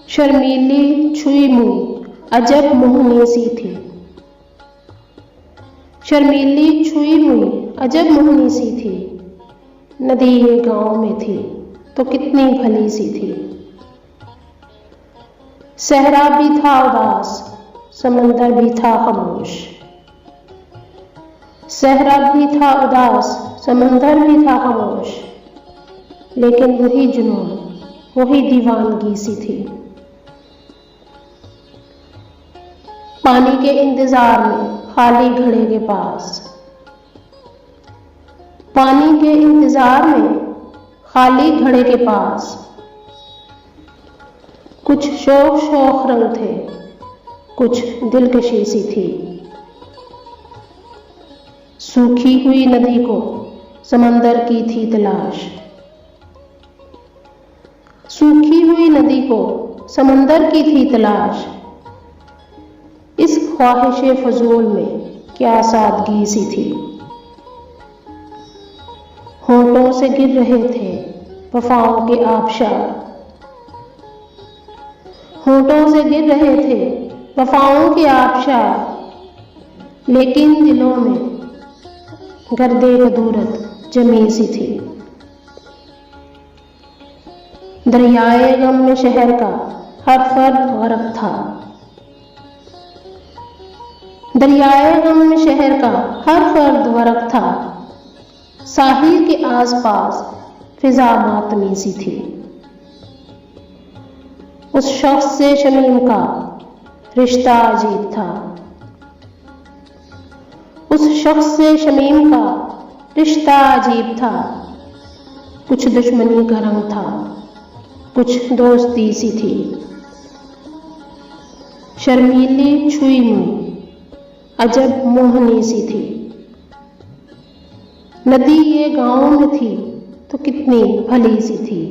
शर्मीली छुई मुई अजब मोहनी सी थी। शर्मीली छुई मुई अजब मोहनी सी थी। नदी ये गांव में थी तो कितनी भली सी थी। सहरा भी था उदास, समंदर भी था खामोश। सहरा भी था उदास, समंदर भी था खामोश, लेकिन वही जुनून, वही दीवानगी सी थी। पानी के इंतजार में खाली घड़े के पास, पानी के इंतजार में खाली घड़े के पास कुछ शौक शौक रंग थे, कुछ दिलकशी सी थी। सूखी हुई नदी को समंदर की थी तलाश। सूखी हुई नदी को समंदर की थी तलाश। इस ख्वाहिशे फजूल में क्या सादगी सी थी। होठों से गिर रहे थे वफाओं के आबशार। होठों से गिर रहे थे वफाओं के आबशार, लेकिन दिलों में गर्दे कदूरत जमी सी थी। दरियाए गम में शहर का हर फर्द गरक था। दरियाए गम में शहर का हर फर्द गरक था। साहिल के आसपास फिजा मातमी सी थी। उस शख्स से शमीम का रिश्ता अजीब था। उस शख्स से शमीम का रिश्ता अजीब था। कुछ दुश्मनी का रंग था, कुछ दोस्ती सी थी। शर्मीली छुई मुई अजब मोहनी सी थी। नदी ये गांव में थी तो कितनी भली सी थी।